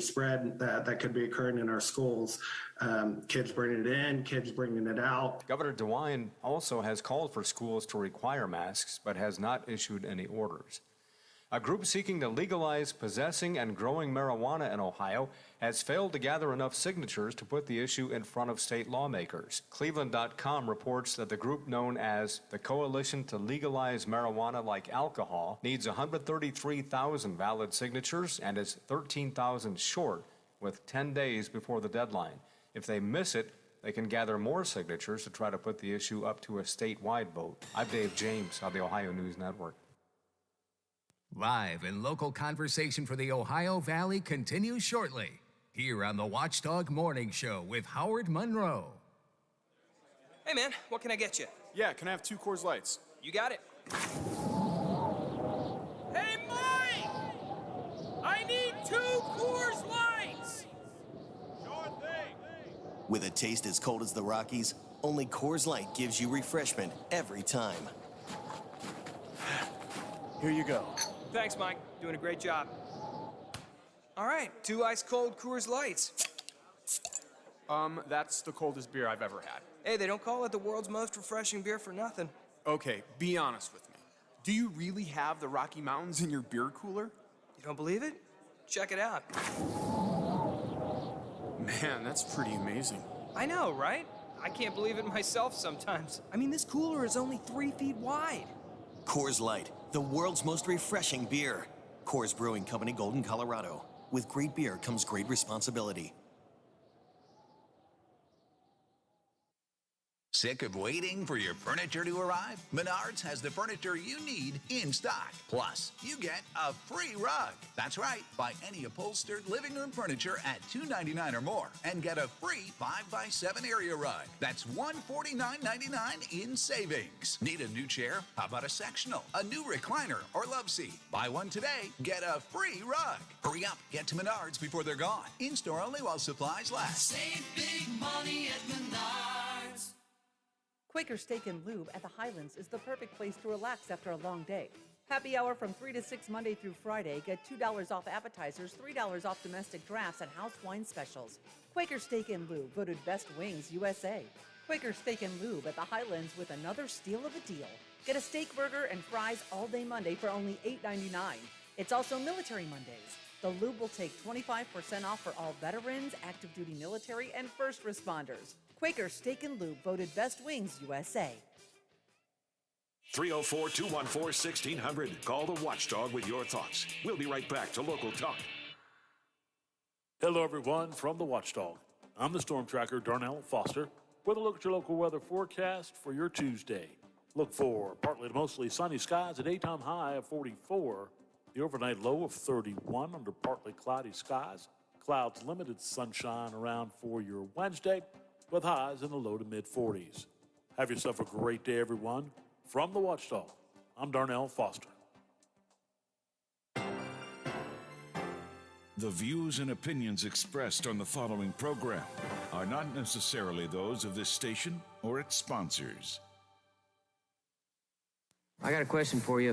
spread that could be occurring in our schools. Kids bringing it in, kids bringing it out. Governor DeWine also has called for schools to require masks, but has not issued any orders. A group seeking to legalize possessing and growing marijuana in Ohio has failed to gather enough signatures to put the issue in front of state lawmakers. Cleveland.com reports that the group known as the Coalition to Legalize Marijuana Like Alcohol needs 133,000 valid signatures and is 13,000 short with 10 days before the deadline. If they miss it, they can gather more signatures to try to put the issue up to a statewide vote. I'm Dave James on the Ohio News Network. Live and local conversation for the Ohio Valley continues shortly, here on the Watchdog Morning Show with Howard Monroe. Hey man, what can I get you? Yeah, can I have 2 Coors Lights? You got it. Hey Mike! I need 2 Coors Lights! Sure thing. With a taste as cold as the Rockies, only Coors Light gives you refreshment every time. Here you go. Thanks, Mike. Doing a great job. All right, 2 ice-cold Coors Lights. That's the coldest beer I've ever had. Hey, they don't call it the world's most refreshing beer for nothing. Okay, be honest with me. Do you really have the Rocky Mountains in your beer cooler? You don't believe it? Check it out. Man, that's pretty amazing. I know, right? I can't believe it myself sometimes. I mean, this cooler is only 3 feet wide. Coors Light, the world's most refreshing beer. Coors Brewing Company, Golden, Colorado. With great beer comes great responsibility. Sick of waiting for your furniture to arrive? Menards has the furniture you need in stock. Plus, you get a free rug. That's right. Buy any upholstered living room furniture at $2.99 or more and get a free 5x7 area rug. That's $149.99 in savings. Need a new chair? How about a sectional, a new recliner, or love seat? Buy one today, get a free rug. Hurry up, get to Menards before they're gone. In-store only while supplies last. Save big money at Menards. Quaker Steak and Lube at the Highlands is the perfect place to relax after a long day. Happy hour from 3 to 6 Monday through Friday. Get $2 off appetizers, $3 off domestic drafts, and house wine specials. Quaker Steak and Lube, voted Best Wings USA. Quaker Steak and Lube at the Highlands with another steal of a deal. Get a steak burger and fries all day Monday for only $8.99. It's also Military Mondays. The Lube will take 25% off for all veterans, active duty military, and first responders. Quaker Steak and Lube, voted Best Wings USA. 304-214-1600. Call the Watchdog with your thoughts. We'll be right back to Local Talk. Hello, everyone, from the Watchdog. I'm the Storm Tracker, Darnell Foster, with a look at your local weather forecast for your Tuesday. Look for partly to mostly sunny skies, a daytime high of 44, the overnight low of 31 under partly cloudy skies. Clouds, limited sunshine around for your Wednesday, with highs in the low to mid-40s. Have yourself a great day, everyone. From the Watchdog, I'm Darnell Foster. The views and opinions expressed on the following program are not necessarily those of this station or its sponsors. I got a question for you.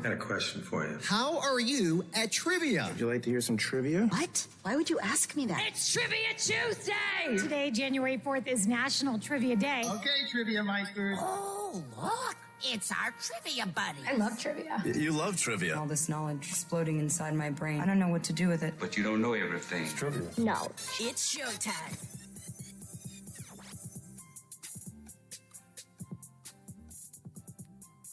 How are you at trivia? Would you like to hear some trivia? What? Why would you ask me that? It's Trivia Tuesday! Today, January 4th, is National Trivia Day. Okay, Trivia Meister. Oh, look. It's our trivia buddy. I love trivia. You love trivia. All this knowledge exploding inside my brain. I don't know what to do with it. But you don't know everything. It's trivia. No. It's showtime.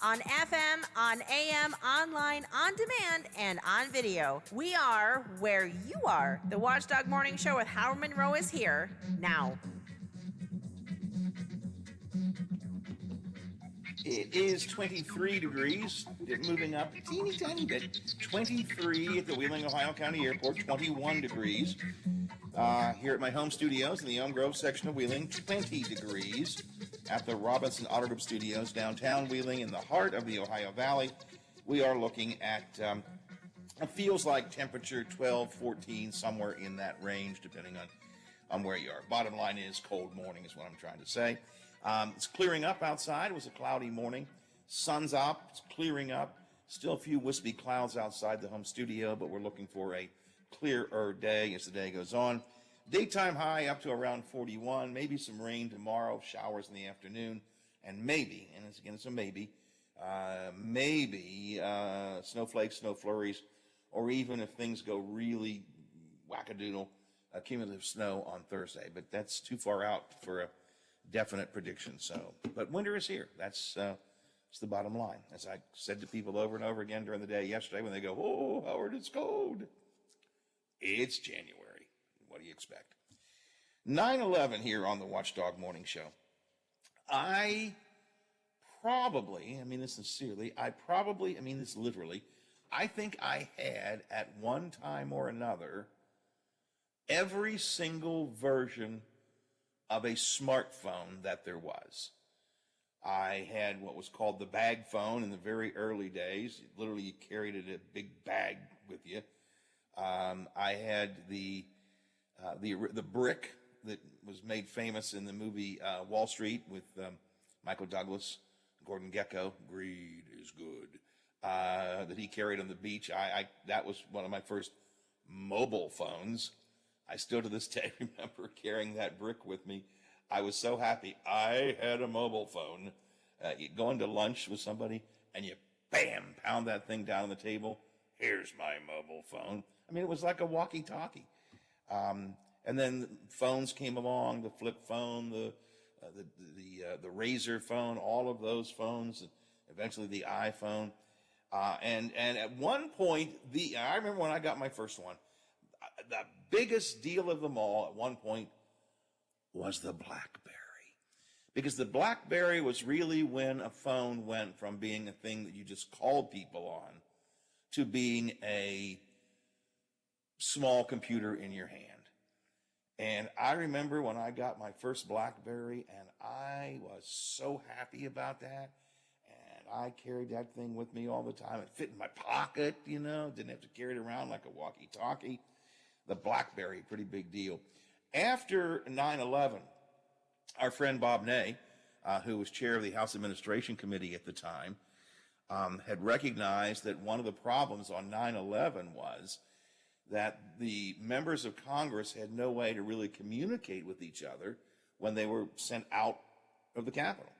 On FM, on AM, online, on demand, and on video. We are where you are. The Watchdog Morning Show with Howard Monroe is here now. It is 23 degrees, moving up a teeny tiny bit. 23 at the Wheeling, Ohio County Airport, 21 degrees. Here at my home studios in the Elm Grove section of Wheeling, 20 degrees. At the Robinson Auto Group Studios, downtown Wheeling, in the heart of the Ohio Valley, we are looking at, it feels like temperature 12, 14, somewhere in that range, depending on where you are. Bottom line is cold morning is what I'm trying to say. It's clearing up outside. It was a cloudy morning. Sun's up. It's clearing up. Still a few wispy clouds outside the home studio, but we're looking for a clearer day as the day goes on. Daytime high up to around 41, maybe some rain tomorrow, showers in the afternoon, and maybe, and it's a maybe, snowflakes, snow flurries, or even if things go really wackadoodle, cumulative snow on Thursday. But that's too far out for a definite prediction. So, but winter is here. That's the bottom line. As I said to people over and over again during the day yesterday when they go, "Oh, Howard, it's cold." It's January. What do you expect? 9/11 here on the Watchdog Morning Show. I mean this sincerely, I mean this literally, I think I had at one time or another every single version of a smartphone that there was. I had what was called the bag phone in the very early days. Literally, you carried it in a big bag with you. I had the brick that was made famous in the movie Wall Street with Michael Douglas, Gordon Gekko. Greed is good. That he carried on the beach. That was one of my first mobile phones. I still to this day remember carrying that brick with me. I was so happy I had a mobile phone. You go into lunch with somebody and you, bam, pound that thing down on the table. Here's my mobile phone. I mean, it was like a walkie-talkie. And then phones came along, the flip phone, the Razor phone, all of those phones, and eventually the iPhone. And at one point, I remember when I got my first one, the biggest deal of them all at one point was the BlackBerry. Because the BlackBerry was really when a phone went from being a thing that you just called people on to being a small computer in your hand. And I remember when I got my first BlackBerry, and I was so happy about that. And I carried that thing with me all the time. It fit in my pocket, didn't have to carry it around like a walkie-talkie. The BlackBerry, pretty big deal. After 9/11, our friend Bob Ney, who was chair of the House Administration Committee at the time, had recognized that one of the problems on 9/11 was that the members of Congress had no way to really communicate with each other when they were sent out of the Capitol.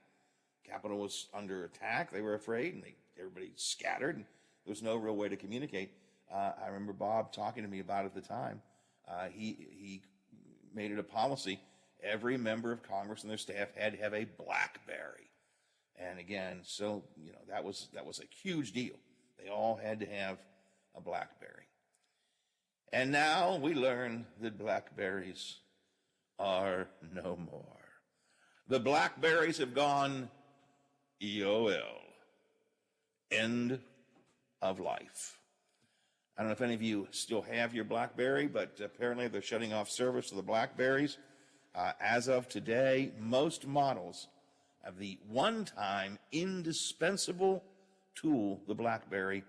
Capitol was under attack. They were afraid, and everybody scattered, and there was no real way to communicate. I remember Bob talking to me about it at the time. He made it a policy. Every member of Congress and their staff had to have a BlackBerry. And again, so, that was a huge deal. They all had to have a BlackBerry. And now we learn that BlackBerries are no more. The BlackBerries have gone EOL. End of life. I don't know if any of you still have your BlackBerry, but apparently they're shutting off service to the BlackBerries. As of today, most models of the one-time indispensable tool, the BlackBerry,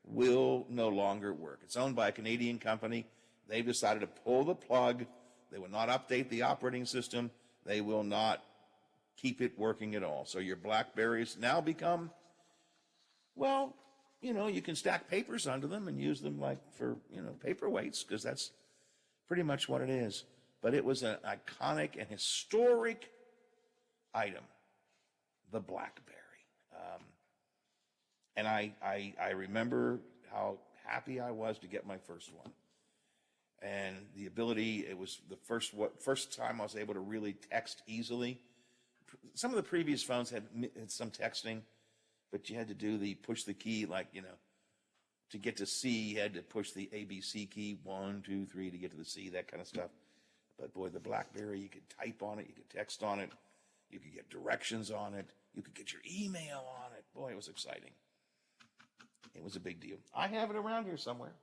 will no longer work. It's owned by a Canadian company. They've decided to pull the plug. They will not update the operating system. They will not keep it working at all. So your BlackBerries now become, well, you can stack papers onto them and use them like for, paperweights, because that's pretty much what it is. But it was an iconic and historic item, the BlackBerry. And I remember how happy I was to get my first one. And the ability, it was the first time I was able to really text easily. Some of the previous phones had some texting, but you had to do push the key, to get to C, you had to push the ABC key, 1, 2, 3 to get to the C, that kind of stuff. But boy, the BlackBerry, you could type on it, you could text on it, you could get directions on it, you could get your email on it. Boy, it was exciting. It was a big deal. I have it around here somewhere.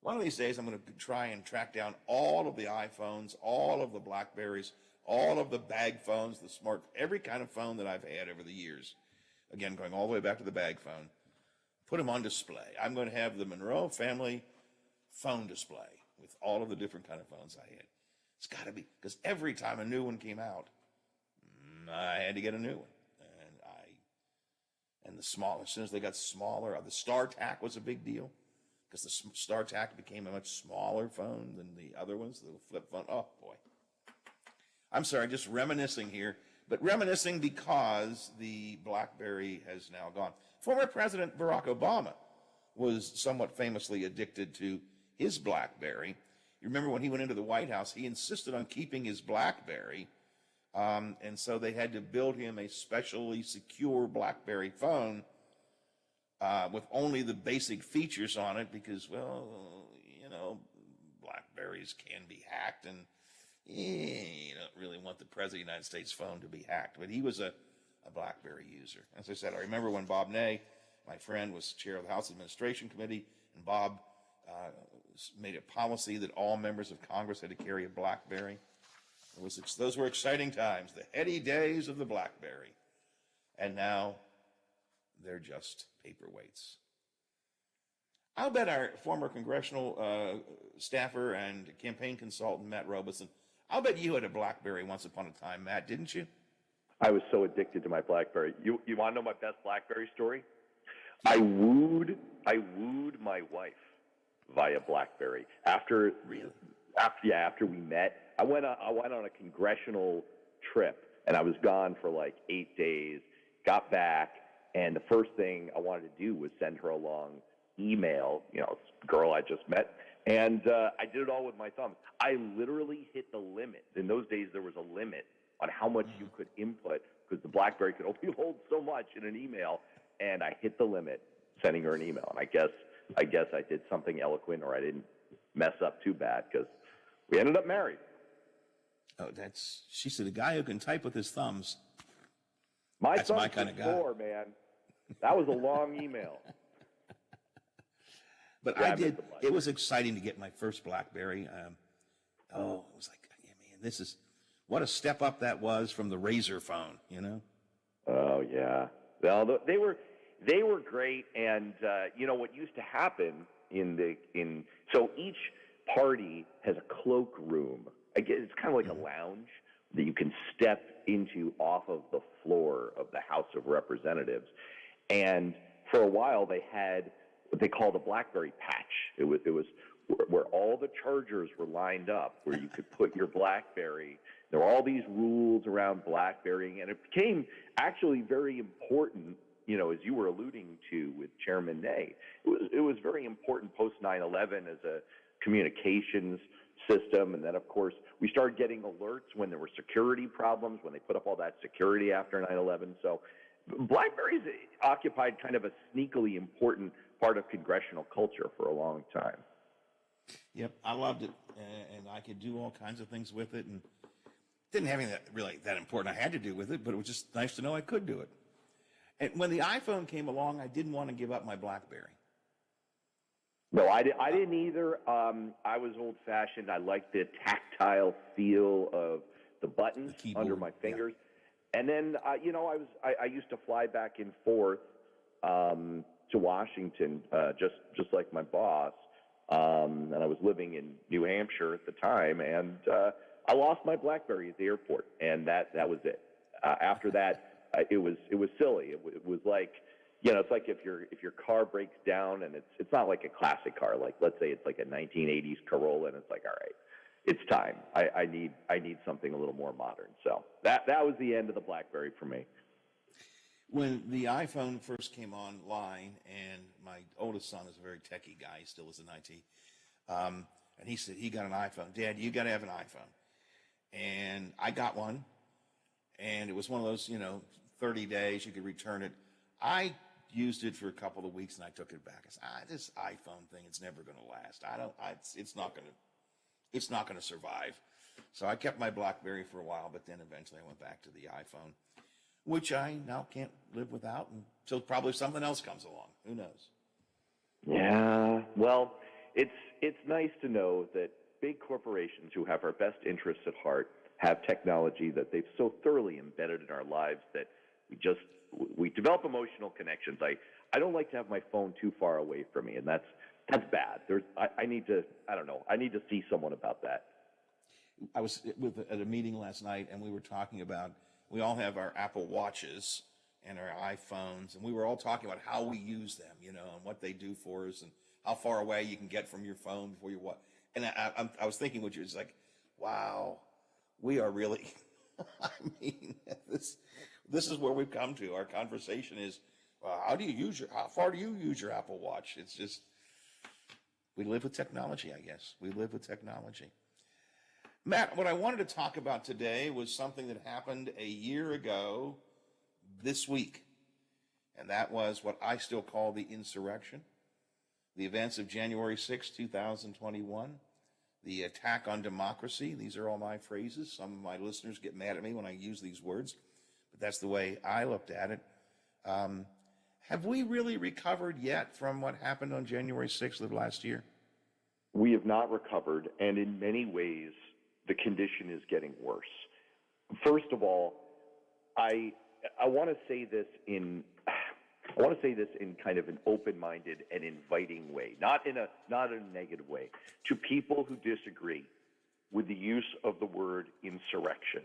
One of these days, I'm going to try and track down all of the iPhones, all of the BlackBerries, all of the bag phones, every kind of phone that I've had over the years. Again, going all the way back to the bag phone. Put them on display. I'm going to have the Monroe family phone display with all of the different kind of phones I had. It's got to be, because every time a new one came out, I had to get a new one. And as soon as they got smaller, the StarTAC was a big deal. because the StarTAC became a much smaller phone than the other ones, the flip phone. Oh, boy. I'm sorry, just reminiscing here, but reminiscing because the BlackBerry has now gone. Former President Barack Obama was somewhat famously addicted to his BlackBerry. You remember when he went into the White House, he insisted on keeping his BlackBerry, and so they had to build him a specially secure BlackBerry phone with only the basic features on it because, well, you know, BlackBerries can be hacked, and you don't really want the President of the United States phone to be hacked. But he was a BlackBerry user. As I said, I remember when Bob Ney, my friend, was chair of the House Administration Committee, and Bob made a policy that all members of Congress had to carry a BlackBerry. Those were exciting times, the heady days of the BlackBerry. And now they're just paperweights. I'll bet our former congressional staffer and campaign consultant, Matt Robeson, I'll bet you had a BlackBerry once upon a time, Matt, didn't you? I was so addicted to my BlackBerry. You want to know my best BlackBerry story? I wooed my wife via BlackBerry. After we met, I went on a congressional trip, and I was gone for like 8 days. Got back, and the first thing I wanted to do was send her a long email. You know, girl I just met. And I did it all with my thumbs. I literally hit the limit. In those days, there was a limit on how much you could input because the BlackBerry could only hold so much in an email. And I hit the limit sending her an email. And I guess I did something eloquent, or I didn't mess up too bad because we ended up married. Oh, she said, a guy who can type with his thumbs. That's my kind of guy. Man. That was a long email. But yeah, I did. It was exciting to get my first BlackBerry. It was like, yeah, man, this is what a step up that was from the Razor phone, you know? Oh yeah. Well, they were great, and you know what used to happen so each party has a cloakroom. I guess it's kind of like a lounge that you can step into off of the floor of the House of Representatives. And for a while, they had what they called a BlackBerry patch. It was where all the chargers were lined up, where you could put your BlackBerry. There were all these rules around BlackBerry, and it became actually very important, you know, as you were alluding to with Chairman Ney. It was very important post 9/11 as a communications system, and then of course we started getting alerts when there were security problems, when they put up all that security after 9/11. So BlackBerries occupied kind of a sneakily important part of congressional culture for a long time. Yep, I loved it, and I could do all kinds of things with it, and didn't have anything really that important I had to do with it, but it was just nice to know I could do it. And when the iPhone came along, I didn't want to give up my BlackBerry. No, I didn't either. I was old-fashioned. I liked the tactile feel of the buttons under my fingers. Yeah. And then, you know, I used to fly back and forth to Washington, just like my boss. And I was living in New Hampshire at the time, and I lost my BlackBerry at the airport, and that was it. After that, it was silly. It was like, you know, it's like if your car breaks down, and it's not like a classic car. Like, let's say it's like a 1980s Corolla, and it's like, all right, it's time. I need something a little more modern. So that was the end of the BlackBerry for me. When the iPhone first came online, and my oldest son is a very techie guy, he still is in IT, and he said he got an iPhone. Dad, you got to have an iPhone. And I got one, and it was one of those, you know, 30 days, you could return it. I used it for a couple of weeks, and I took it back. I said, this iPhone thing, it's never going to last. It's not going to survive. So I kept my BlackBerry for a while, but then eventually I went back to the iPhone, which I now can't live without until probably something else comes along. Who knows? Yeah, well, it's nice to know that big corporations who have our best interests at heart have technology that they've so thoroughly embedded in our lives that we develop emotional connections. I don't like to have my phone too far away from me, and that's bad. I need to see someone about that. I was at a meeting last night, and we were talking about, we all have our Apple Watches and our iPhones, and we were all talking about how we use them, you know, and what they do for us, and how far away you can get from your phone before you watch. And I was thinking, which is like, wow, we are really. I mean, this is where we've come to. Our conversation is, how far do you use your Apple Watch? It's just, we live with technology, I guess. We live with technology. Matt, what I wanted to talk about today was something that happened a year ago this week. And that was what I still call the insurrection. The events of January 6, 2021. The attack on democracy. These are all my phrases. Some of my listeners get mad at me when I use these words, but that's the way I looked at it. Have we really recovered yet from what happened on January 6th of last year? We have not recovered, and in many ways, the condition is getting worse. First of all, I want to say this in kind of an open-minded and inviting way, not in a negative way, to people who disagree with the use of the word insurrection.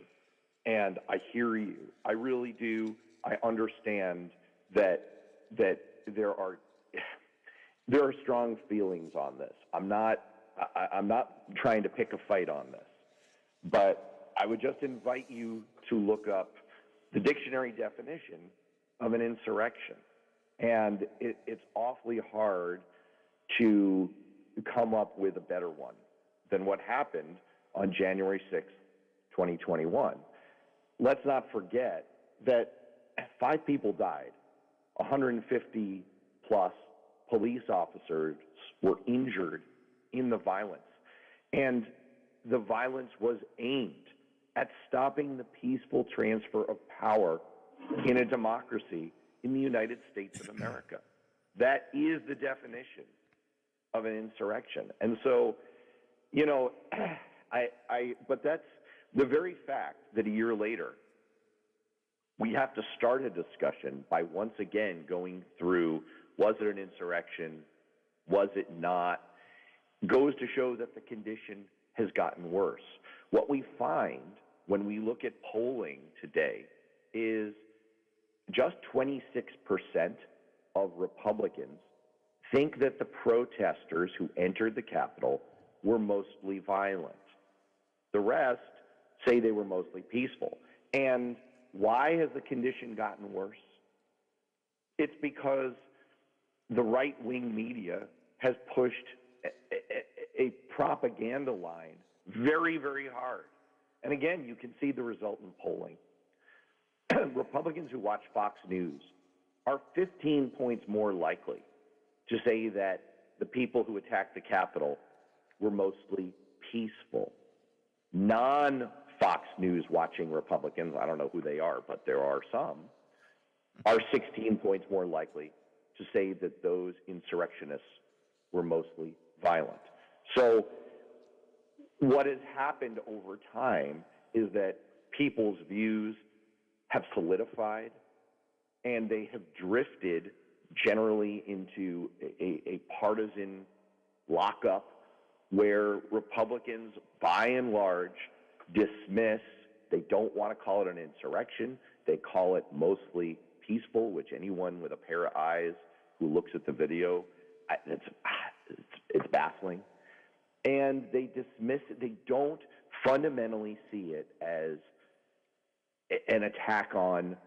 And I hear you. I really do. I understand that there are strong feelings on this. I'm not trying to pick a fight on this, but I would just invite you to look up the dictionary definition of an insurrection. And it's awfully hard to come up with a better one than what happened on January 6th, 2021. Let's not forget that 5 people died, 150 plus police officers were injured in the violence. And the violence was aimed at stopping the peaceful transfer of power in a democracy in the United States of America. That is the definition of an insurrection. And so, but that's the very fact that a year later, we have to start a discussion by once again going through, was it an insurrection? Was it not? Goes to show that the condition has gotten worse. What we find when we look at polling today is just 26% of Republicans think that the protesters who entered the Capitol were mostly violent. The rest say they were mostly peaceful. And why has the condition gotten worse? It's because the right-wing media has pushed a propaganda line very, very hard. And again, you can see the result in polling. Republicans who watch Fox News are 15 points more likely to say that the people who attacked the Capitol were mostly peaceful. Non-Fox News watching Republicans, I don't know who they are, but there are some, are 16 points more likely to say that those insurrectionists were mostly violent. So what has happened over time is that people's views have solidified and they have drifted generally into a partisan lockup where Republicans, by and large, dismiss, they don't want to call it an insurrection, they call it mostly peaceful, which anyone with a pair of eyes who looks at the video, it's baffling. And they dismiss it, they don't fundamentally see it as an attack on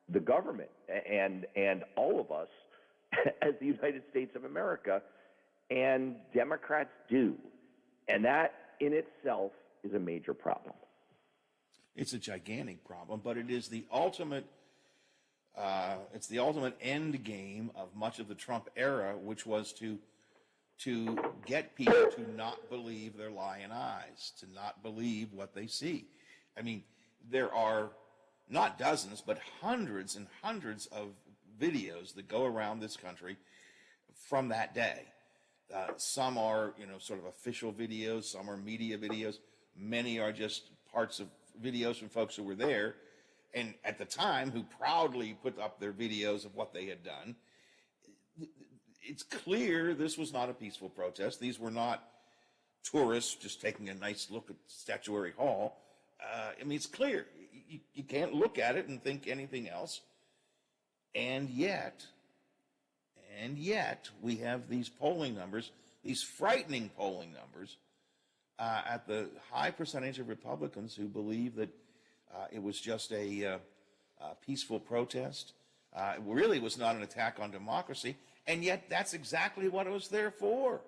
the government and all of us as the United States of America, and Democrats do. And that in itself is a major problem. It's a gigantic problem, but it is the ultimate end game of much of the Trump era, which was to get people to not believe their lying eyes, to not believe what they see. I mean, there are not dozens, but hundreds and hundreds of videos that go around this country from that day. Some are, sort of official videos. Some are media videos. Many are just parts of videos from folks who were there, and at the time, who proudly put up their videos of what they had done. It's clear this was not a peaceful protest. These were not tourists just taking a nice look at Statuary Hall. It's clear. You can't look at it and think anything else. And yet, And yet, we have these polling numbers, these frightening polling numbers, at the high percentage of Republicans who believe that it was just a peaceful protest. It really was not an attack on democracy, and yet that's exactly what it was there for.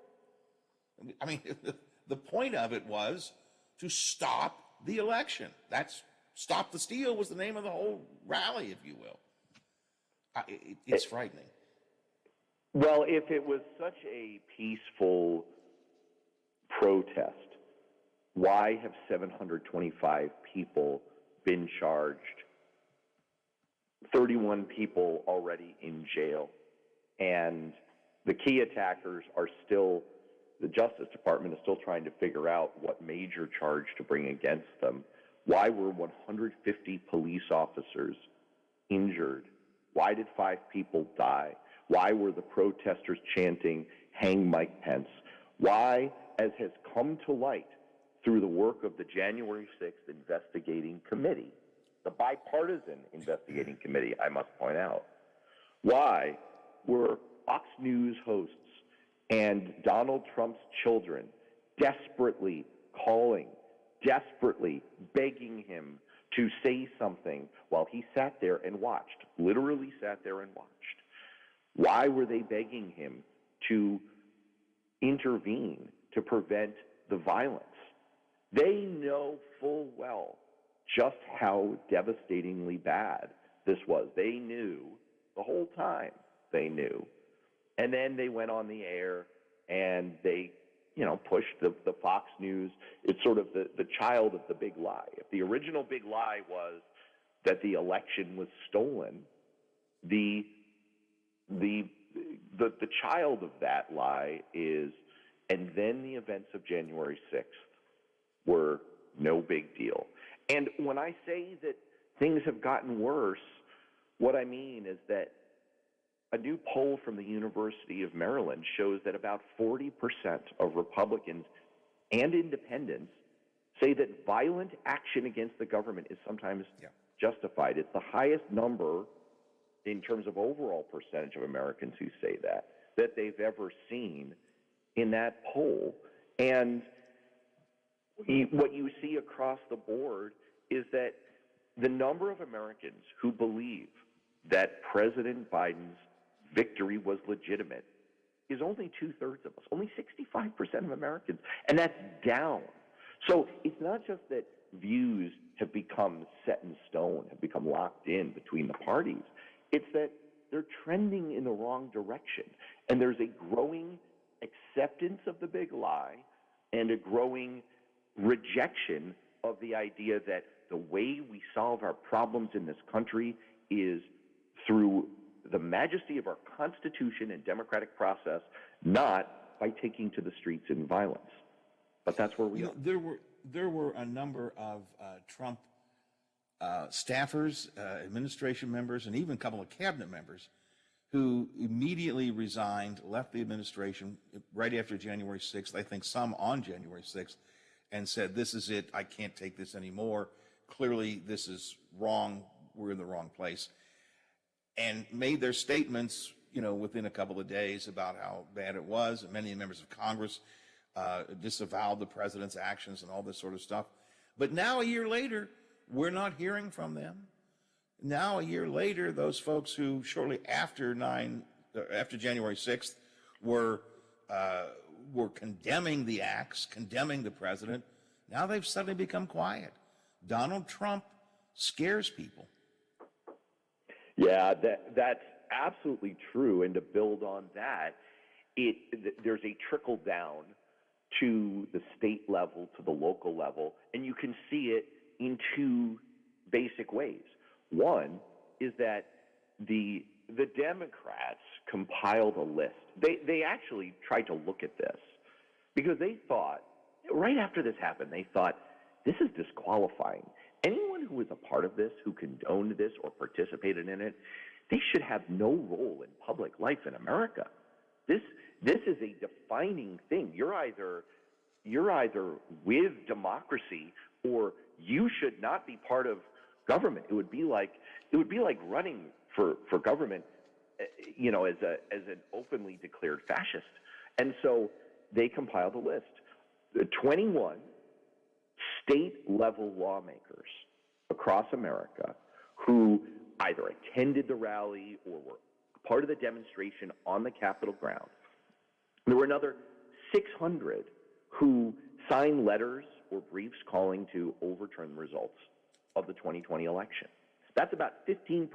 I mean, the point of it was to stop the election. That's Stop the Steal was the name of the whole rally, if you will. It's frightening. Well, if it was such a peaceful protest, why have 725 people been charged, 31 people already in jail, and the key attackers are still, the Justice Department is still trying to figure out what major charge to bring against them? Why were 150 police officers injured? Why did 5 people die? Why were the protesters chanting, "Hang Mike Pence"? Why, as has come to light through the work of the January 6th investigating committee, the bipartisan investigating committee, I must point out, why were Fox News hosts and Donald Trump's children desperately calling, desperately begging him to say something while he sat there and watched, literally sat there and watched? Why were they begging him to intervene to prevent the violence? They know full well just how devastatingly bad this was. They knew the whole time. They knew. And then they went on the air and they, pushed the Fox News. It's sort of the child of the big lie. If the original big lie was that the election was stolen, the child of that lie is, and then the events of January 6th were no big deal. And when I say that things have gotten worse, what I mean is that a new poll from the University of Maryland shows that about 40% of Republicans and independents say that violent action against the government is sometimes justified. It's the highest number in terms of overall percentage of Americans who say that they've ever seen in that poll. And what you see across the board is that the number of Americans who believe that President Biden's victory was legitimate is only 2/3 of us, only 65% of Americans, and that's down. So it's not just that views have become set in stone, have become locked in between the parties. It's that they're trending in the wrong direction, and there's a growing acceptance of the big lie and a growing rejection of the idea that the way we solve our problems in this country is through the majesty of our Constitution and democratic process, not by taking to the streets in violence. But that's where we are. There were a number of Trump staffers, administration members, and even a couple of cabinet members who immediately resigned, left the administration right after January 6th, I think some on January 6th, and said, "This is it, I can't take this anymore. Clearly this is wrong, we're in the wrong place." And made their statements, within a couple of days about how bad it was. And many members of Congress disavowed the president's actions and all this sort of stuff. But now, a year later, we're not hearing from them. Now, a year later, those folks who shortly after January 6th were condemning the acts, condemning the president, now they've suddenly become quiet. Donald Trump scares people. Yeah, that's absolutely true. And to build on that, there's a trickle down to the state level, to the local level, and you can see it in 2 basic ways. One is that the Democrats compiled a list. They actually tried to look at this because they thought, right after this happened, they thought, this is disqualifying. Anyone who was a part of this, who condoned this or participated in it, they should have no role in public life in America. This is a defining thing. You're either with democracy or you should not be part of government. It would be like running for government as an openly declared fascist. And so they compiled a list. 21 state-level lawmakers across America who either attended the rally or were part of the demonstration on the Capitol ground. There were another 600 who signed letters or briefs calling to overturn the results of the 2020 election. That's about 15%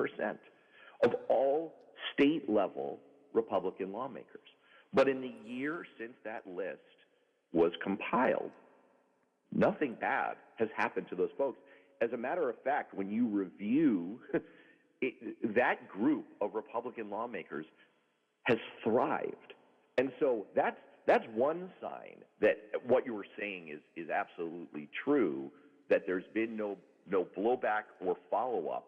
of all state-level Republican lawmakers. But in the year since that list was compiled, nothing bad has happened to those folks. As a matter of fact, when you review that group of Republican lawmakers has thrived. And so that's one sign that what you were saying is absolutely true, that there's been no blowback or follow-up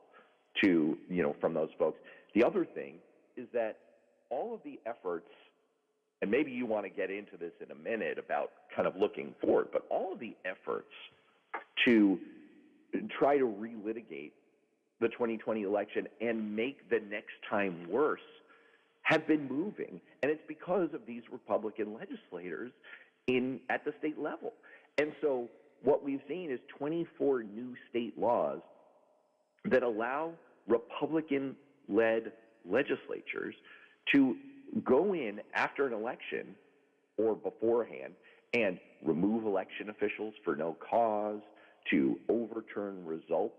to, from those folks. The other thing is that all of the efforts, and maybe you want to get into this in a minute about kind of looking forward, but all of the efforts to try to relitigate the 2020 election and make the next time worse have been moving. And it's because of these Republican legislators at the state level. And so what we've seen is 24 new state laws that allow Republican-led legislatures to go in after an election or beforehand and remove election officials for no cause, to overturn results,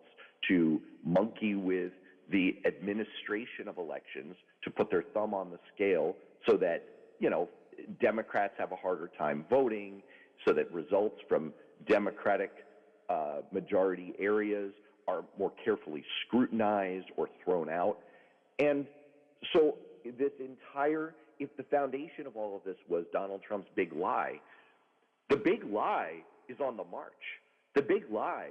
to monkey with the administration of elections, to put their thumb on the scale so that, Democrats have a harder time voting, so that results from Democratic majority areas are more carefully scrutinized or thrown out. And so if the foundation of all of this was Donald Trump's big lie, the big lie is on the march. The big lie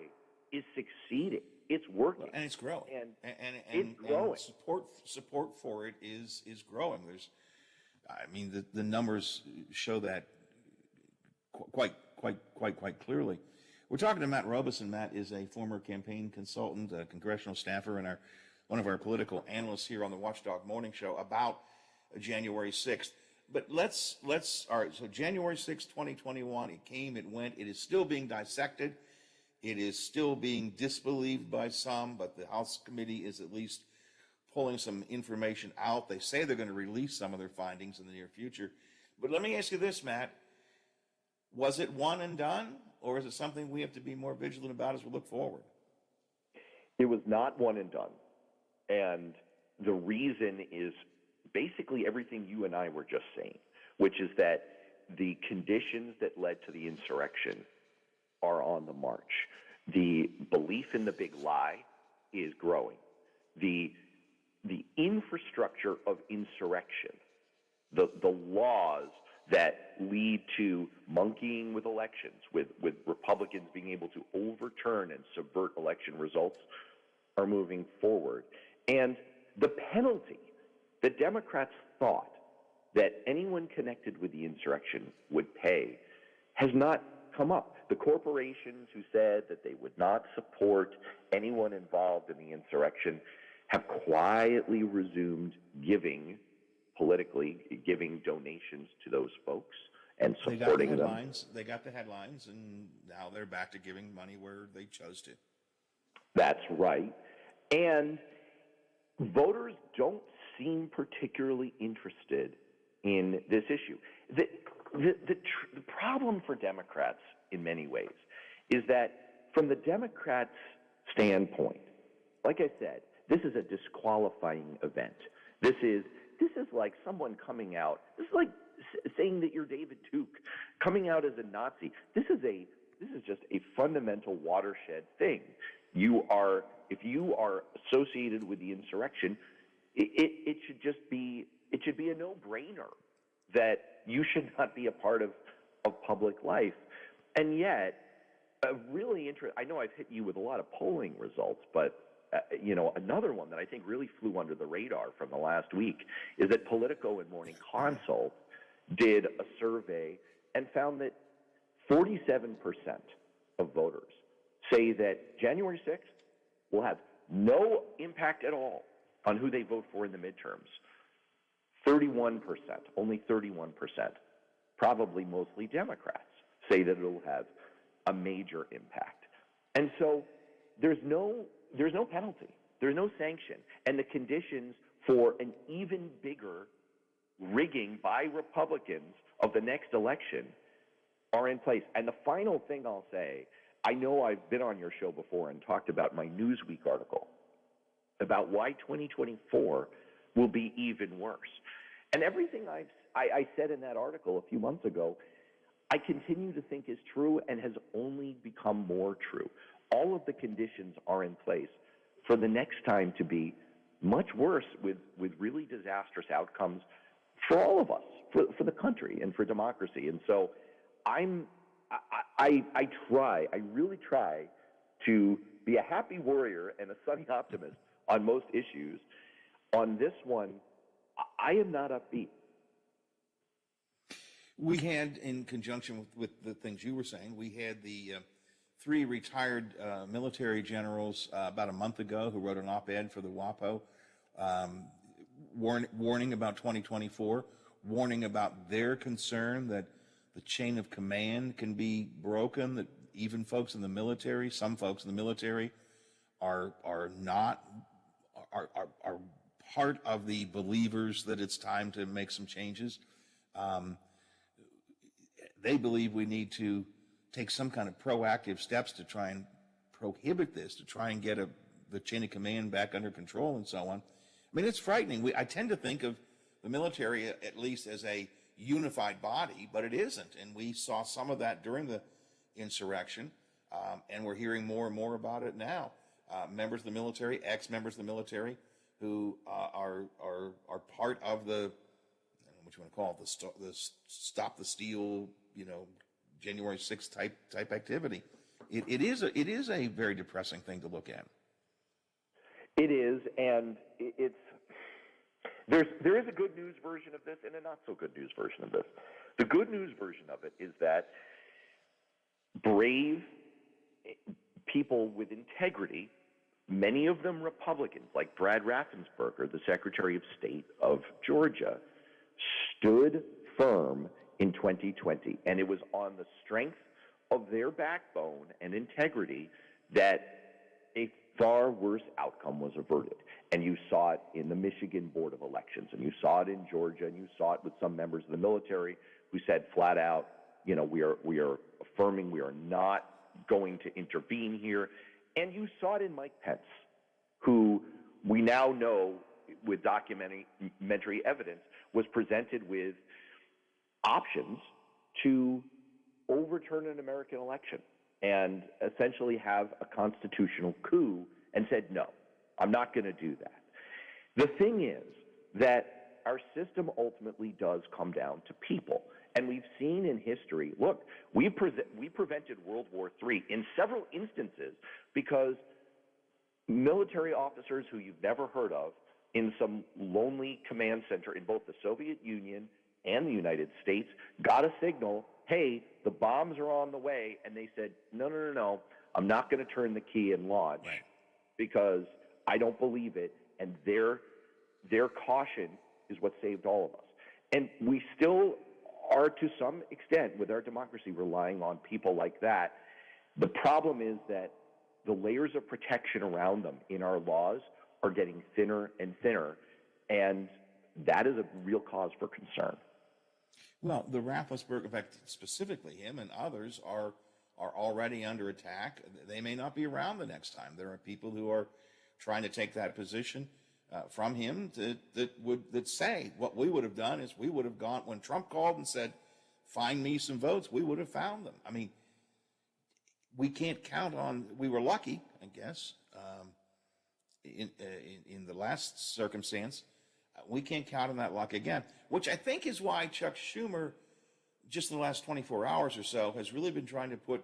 is succeeding. It's working, and it's growing, and it's growing. And support for it is growing. The numbers show that quite clearly. We're talking to Matt Robeson. Matt is a former campaign consultant, a congressional staffer, and one of our political analysts here on the Watchdog Morning Show about January 6th. But let's all right. So January 6th, 2021, it came, it went. It is still being dissected. It is still being disbelieved by some, but the House committee is at least pulling some information out. They say they're going to release some of their findings in the near future. But let me ask you this, Matt. Was it one and done, or is it something we have to be more vigilant about as we look forward? It was not one and done. And the reason is basically everything you and I were just saying, which is that the conditions that led to the insurrection are on the march. The belief in the big lie is growing. The infrastructure of insurrection, the laws that lead to monkeying with elections, with Republicans being able to overturn and subvert election results, are moving forward. And the penalty the Democrats thought that anyone connected with the insurrection would pay has not come up. The corporations who said that they would not support anyone involved in the insurrection have quietly resumed giving donations to those folks and supporting them. They got the headlines, and now they're back to giving money where they chose to. That's right. And voters don't seem particularly interested in this issue. The problem for Democrats in many ways is that from the Democrats' standpoint, like I said, this is a disqualifying event. This is like someone coming out. This is like saying that you're David Duke, coming out as a Nazi. This is just a fundamental watershed thing. If you are associated with the insurrection, it should be a no-brainer that you should not be a part of public life. And yet, I know I've hit you with a lot of polling results, but another one that I think really flew under the radar from the last week is that Politico and Morning Consult did a survey and found that 47% of voters say that January 6th will have no impact at all on who they vote for in the midterms. 31%, only 31%, probably mostly Democrats, say that it'll have a major impact. And so there's no penalty, there's no sanction, and the conditions for an even bigger rigging by Republicans of the next election are in place. And the final thing I'll say, I know I've been on your show before and talked about my Newsweek article about why 2024 will be even worse. And everything I said in that article a few months ago, I continue to think is true and has only become more true. All of the conditions are in place for the next time to be much worse with really disastrous outcomes for all of us, for the country and for democracy. And so I really try to be a happy warrior and a sunny optimist on most issues. On this one, I am not upbeat. We had, in conjunction with the things you were saying, we had the 3 retired military generals about a month ago who wrote an op-ed for the WAPO, warning about 2024, warning about their concern that the chain of command can be broken, that even folks in the military, some folks in the military are part of the believers that it's time to make some changes. They believe we need to take some kind of proactive steps to try and prohibit this, to try and get the chain of command back under control and so on. I mean, it's frightening. I tend to think of the military at least as a unified body, but it isn't. And we saw some of that during the insurrection, and we're hearing more and more about it now. Members of the military, ex-members of the military, who are part of the, I don't know what you want to call it, the Stop the Steal, January 6th type activity. It is a very depressing thing to look at. It is, and there is a good news version of this and a not so good news version of this. The good news version of it is that brave people with integrity, many of them Republicans, like Brad Raffensperger, the Secretary of State of Georgia, stood firm in 2020. And it was on the strength of their backbone and integrity that a far worse outcome was averted. And you saw it in the Michigan Board of Elections, and you saw it in Georgia, and you saw it with some members of the military who said flat out, we are affirming we are not going to intervene here. And you saw it in Mike Pence, who we now know with documentary evidence was presented with options to overturn an American election and essentially have a constitutional coup, and said, no, I'm not going to do that. The thing is that our system ultimately does come down to people. And we've seen in history, look, we prevented World War III in several instances because military officers who you've never heard of in some lonely command center in both the Soviet Union and the United States got a signal, hey, the bombs are on the way, and they said, no, I'm not going to turn the key and launch because I don't believe it, and their caution is what saved all of us. And we still are, to some extent, with our democracy, relying on people like that. The problem is that the layers of protection around them in our laws are getting thinner and thinner, and that is a real cause for concern. Well, the Raffensperger, in fact, specifically him and others are already under attack. They may not be around the next time. There are people who are trying to take that position from him that say what we would have done is we would have gone when Trump called and said, "Find me some votes." We would have found them. I mean, we can't count on. We were lucky, I guess, in the last circumstance. We can't count on that luck again, which I think is why Chuck Schumer, just in the last 24 hours or so, has really been trying to put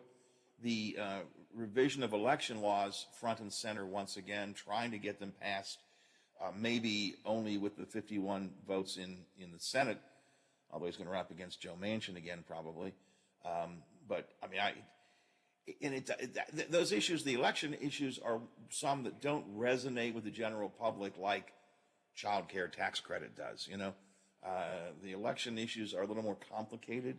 the revision of election laws front and center once again, trying to get them passed, maybe only with the 51 votes in the Senate, although he's going to run up against Joe Manchin again probably. But, I mean, those issues, the election issues, are some that don't resonate with the general public like child care tax credit does, The election issues are a little more complicated,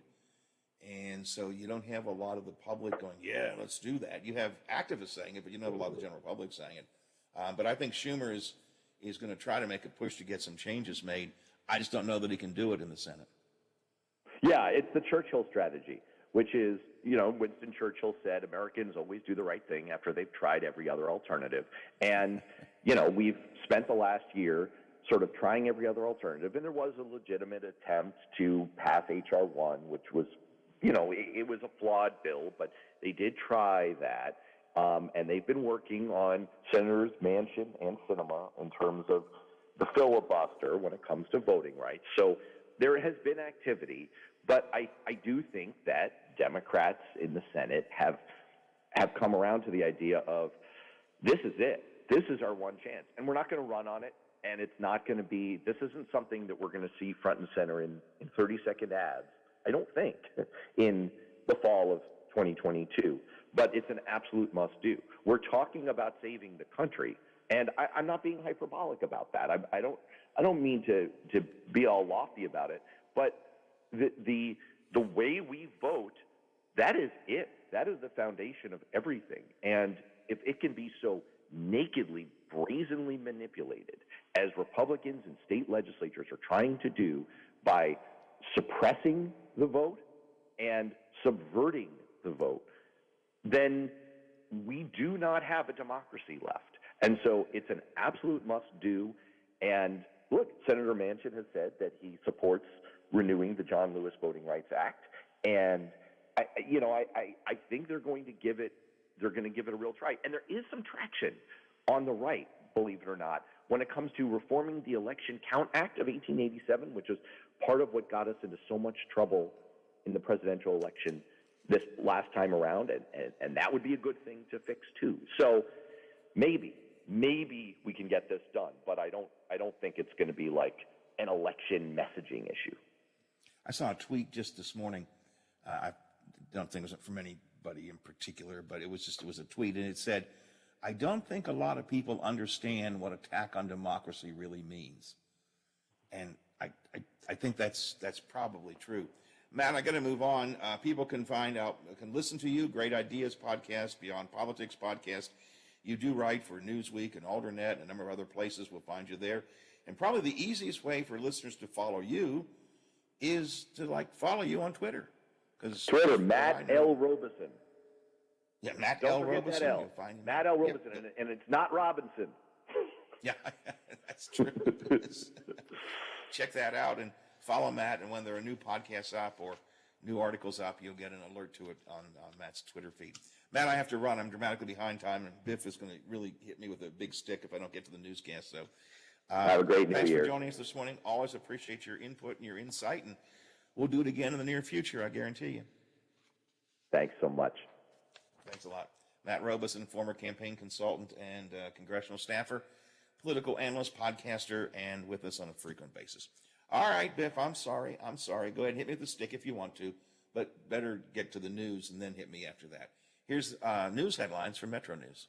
and so you don't have a lot of the public going, yeah, let's do that. You have activists saying it, but you don't have a lot of the general public saying it. But I think Schumer is going to try to make a push to get some changes made. I just don't know that he can do it in the Senate. Yeah, it's the Churchill strategy, which is, Winston Churchill said Americans always do the right thing after they've tried every other alternative. And, we've spent the last year sort of trying every other alternative, and there was a legitimate attempt to pass H.R. 1, which was, it was a flawed bill, but they did try that. And they've been working on Senators Manchin and Sinema in terms of the filibuster when it comes to voting rights. So there has been activity, but I do think that Democrats in the Senate have come around to the idea of this is it. This is our one chance. And we're not going to run on it. And it's not going to be, this isn't something that we're going to see front and center in 30-second ads, I don't think, in the fall of 2022. But it's an absolute must-do. We're talking about saving the country, and I'm not being hyperbolic about that. I don't mean to be all lofty about it, but the way we vote, that is it. That is the foundation of everything. And if it can be so nakedly, brazenly manipulated as Republicans and state legislatures are trying to do by suppressing the vote and subverting the vote, then we do not have a democracy left. And so it's an absolute must-do. And look, Senator Manchin has said that he supports renewing the John Lewis Voting Rights Act. And I think they're going to give it a real try. And there is some traction on the right, believe it or not, when it comes to reforming the Election Count Act of 1887, which is part of what got us into so much trouble in the presidential election this last time around, and that would be a good thing to fix too. So maybe we can get this done, but I don't think it's going to be like an election messaging issue. I saw a tweet just this morning. I don't think it was from anybody in particular, but it was a tweet, and it said, I don't think a lot of people understand what attack on democracy really means. And I think that's probably true. Matt, I got to move on. People can listen to you, Great Ideas Podcast, Beyond Politics Podcast. You do write for Newsweek and Alternet and a number of other places. We'll find you there. And probably the easiest way for listeners to follow you is to follow you on Twitter. Twitter, Matt L. Robeson. Yeah, Matt Don't L. forget Robeson. that L. You'll find him. Matt L. Robeson, Yep. and it's not Robinson. Yeah, that's true. Check that out and follow Matt. And when there are new podcasts up or new articles up, you'll get an alert to it on Matt's Twitter feed. Matt, I have to run. I'm dramatically behind time, and Biff is going to really hit me with a big stick if I don't get to the newscast. So, have a great New thanks Year. for joining us this morning. Always appreciate your input and your insight, and we'll do it again in the near future, I guarantee you. Thanks so much. Thanks a lot. Matt Robeson, former campaign consultant and congressional staffer, political analyst, podcaster, and with us on a frequent basis. All right, Biff, I'm sorry. Go ahead and hit me with the stick if you want to, but better get to the news and then hit me after that. Here's news headlines from Metro News.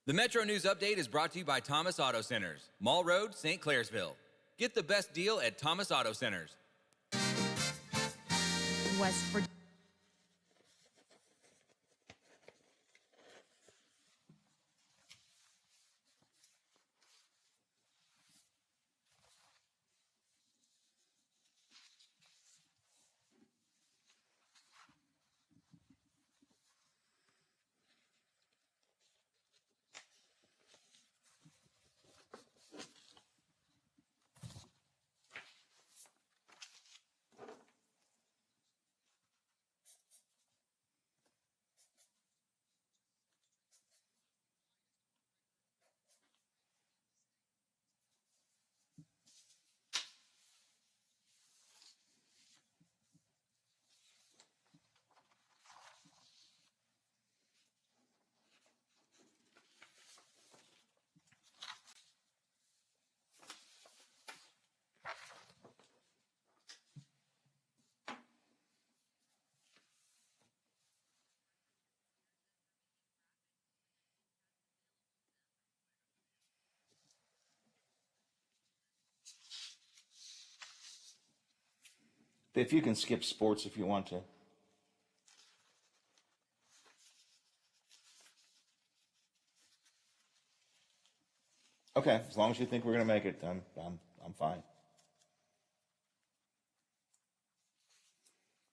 The Metro News Update is brought to you by Thomas Auto Centers, Mall Road, St. Clairsville. Get the best deal at Thomas Auto Centers. West Virginia. If you can skip sports if you want to. Okay, as long as you think we're going to make it, I'm fine.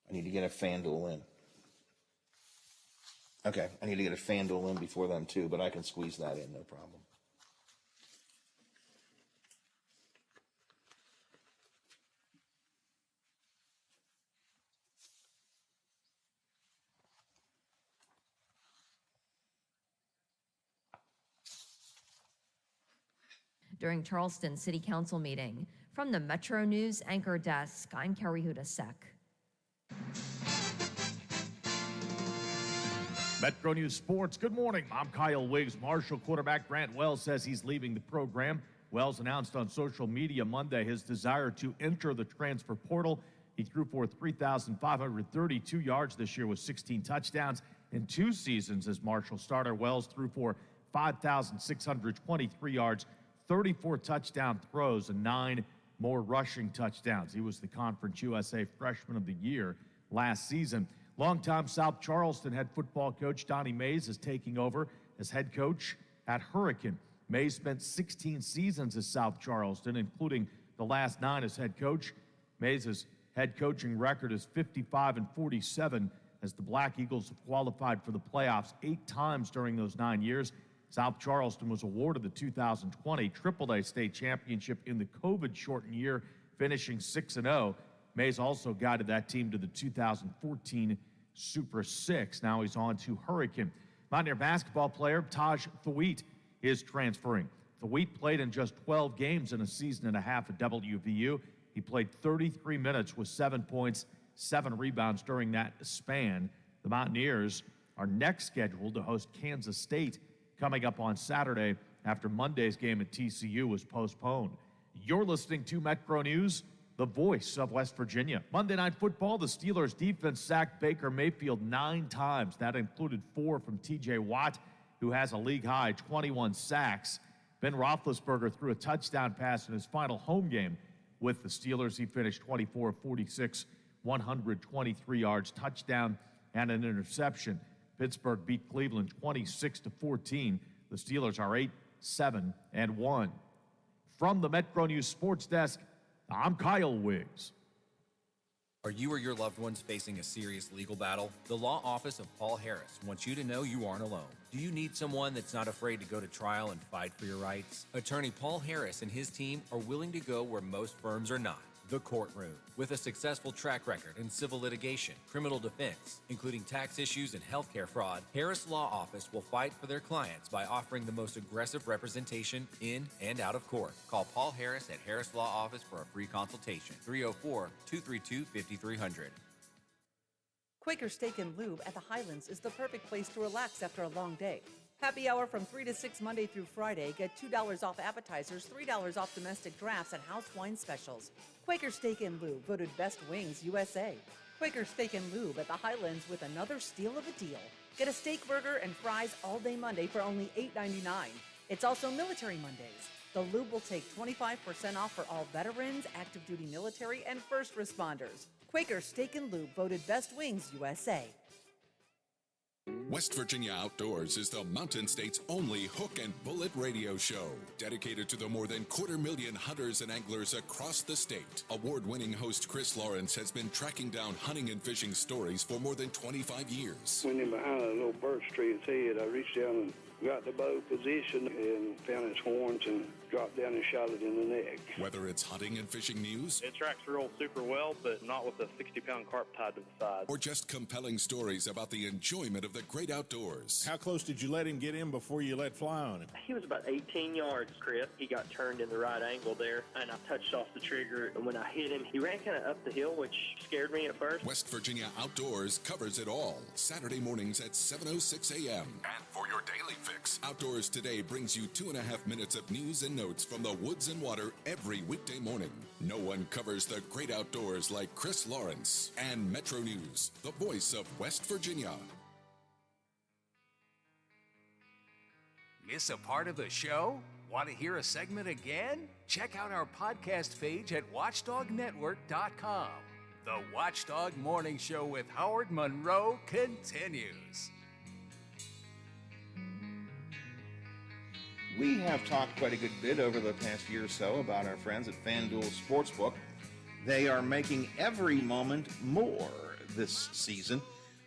I need to get a FanDuel in. Okay, I need to get a FanDuel in before them too, but I can squeeze that in, no problem. During Charleston City Council meeting. From the Metro News Anchor Desk, I'm Carrie Hudasek. Metro News Sports, good morning. I'm Kyle Wiggs. Marshall quarterback Grant Wells says he's leaving the program. Wells announced on social media Monday his desire to enter the transfer portal. He threw for 3,532 yards this year with 16 touchdowns. In 2 seasons as Marshall starter, Wells threw for 5,623 yards, 34 touchdown throws, and 9 more rushing touchdowns. He was the Conference USA Freshman of the Year last season. Longtime South Charleston head football coach Donnie Mays is taking over as head coach at Hurricane. Mays spent 16 seasons as South Charleston, including the last 9 as head coach. Mays' head coaching record is 55-47 as the Black Eagles have qualified for the playoffs 8 times during those 9 years. South Charleston was awarded the 2020 AAA state championship in the COVID-shortened year, finishing 6-0. Mays also guided that team to the 2014 Super 6. Now he's on to Hurricane. Mountaineer basketball player Taj Thwaite is transferring. Thwaite played in just 12 games in a season and a half at WVU. He played 33 minutes with 7 points, 7 rebounds during that span. The Mountaineers are next scheduled to host Kansas State coming up on Saturday after Monday's game at TCU was postponed. You're listening to Metro News, the voice of West Virginia. Monday Night Football, the Steelers' defense sacked Baker Mayfield 9 times. That included 4 from T.J. Watt, who has a league-high 21 sacks. Ben Roethlisberger threw a touchdown pass in his final home game with the Steelers. He finished 24 of 46, 123 yards, touchdown, and an interception. Pittsburgh beat Cleveland 26-14. The Steelers are 8-7-1. From the Metro News Sports Desk, I'm Kyle Wiggs. Are you or your loved ones facing a serious legal battle? The law office of Paul Harris wants you to know you aren't alone. Do you need someone that's not afraid to go to trial and fight for your rights? Attorney Paul Harris and his team are willing to go where most firms are not. The courtroom. With a successful track record in civil litigation, criminal defense, including tax issues and healthcare fraud, Harris Law Office will fight for their clients by offering the most aggressive representation in and out of court. Call Paul Harris at Harris Law Office for a free consultation. 304-232-5300. Quaker Steak and Lube at the Highlands is the perfect place to relax after a long day. Happy hour from 3 to 6 Monday through Friday. Get $2 off appetizers, $3 off domestic drafts, and house wine specials. Quaker Steak and Lube, voted Best Wings USA. Quaker Steak and Lube at the Highlands with another steal of a deal. Get a steak burger and fries all day Monday for only $8.99. It's also Military Mondays. The Lube will take 25% off for all veterans, active duty military, and first responders. Quaker Steak and Lube, voted Best Wings USA. West Virginia Outdoors is the Mountain State's only hook and bullet radio show, dedicated to the more than 250,000 hunters and anglers across the state. Award-winning host Chris Lawrence has been tracking down hunting and fishing stories for more than 25 years. Went in behind a little birch tree and head. I reached down and got the bow positioned and found its horns and dropped down and shot it in the neck. Whether it's hunting and fishing news, it tracks roll super well, but not with a 60-pound carp tied to the side. Or just compelling stories about the enjoyment of the great outdoors. How close did you let him get in before you let fly on him? He was about 18 yards, Chris. He got turned in the right angle there, and I touched off the trigger. And when I hit him, he ran kind of up the hill, which scared me at first. West Virginia Outdoors covers it all. Saturday mornings at 7:06 a.m. And for your daily fix, Outdoors Today brings you 2.5 minutes of news and notes from the woods and water every weekday morning. No one covers the great outdoors like Chris Lawrence. And Metro News, the voice of West Virginia. Miss a part of the show? Want to hear a segment again? Check out our podcast page at watchdognetwork.com. The Watchdog Morning Show with Howard Monroe continues. We have talked quite a good bit over the past year or so about our friends at FanDuel Sportsbook. They are making every moment more this season.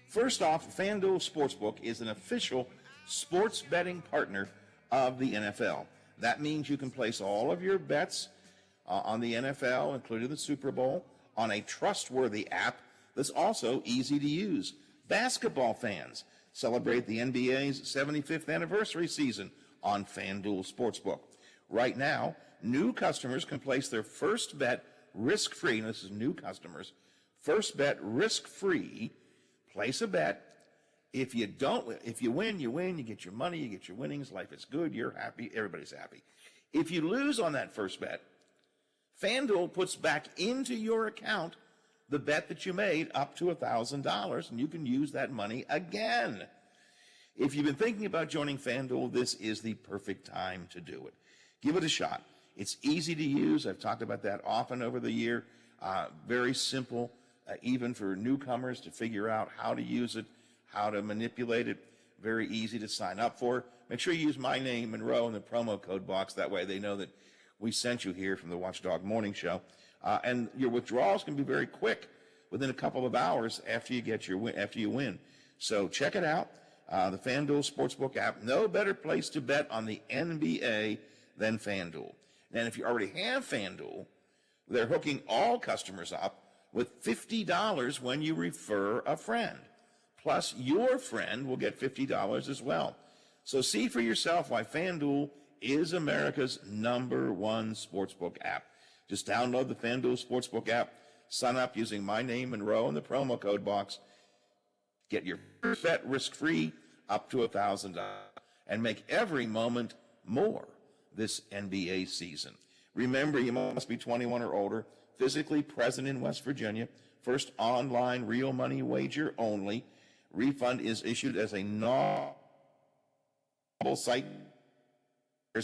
First off, FanDuel Sportsbook is an official sports betting partner of the NFL. That means you can place all of your bets on the NFL, including the Super Bowl, on a trustworthy app that's also easy to use. Basketball fans celebrate the NBA's 75th anniversary season on FanDuel Sportsbook. Right now, new customers can place their first bet risk-free. This is new customers. First bet risk-free. Place a bet. If you win, you win. You get your money, you get your winnings. Life is good. You're happy. Everybody's happy. If you lose on that first bet, FanDuel puts back into your account the bet that you made up to $1,000, and you can use that money again. If you've been thinking about joining FanDuel, this is the perfect time to do it. Give it a shot. It's easy to use. I've talked about that often over the year. Very simple, even for newcomers to figure out how to use it, how to manipulate it. Very easy to sign up for. Make sure you use my name, Monroe, in the promo code box. That way they know that we sent you here from the Watchdog Morning Show. And your withdrawals can be very quick, within a couple of hours after you win. So check it out. The FanDuel Sportsbook app. No better place to bet on the NBA than FanDuel. And if you already have FanDuel, they're hooking all customers up with $50 when you refer a friend. Plus, your friend will get $50 as well. So see for yourself why FanDuel is America's #1 sportsbook app. Just download the FanDuel Sportsbook app, sign up using my name, Monroe, in the promo code box. Get your first bet risk-free up to $1,000 and make every moment more this NBA season. Remember, you must be 21 or older, physically present in West Virginia, first online real money wager only. Refund is issued as a non-mobile site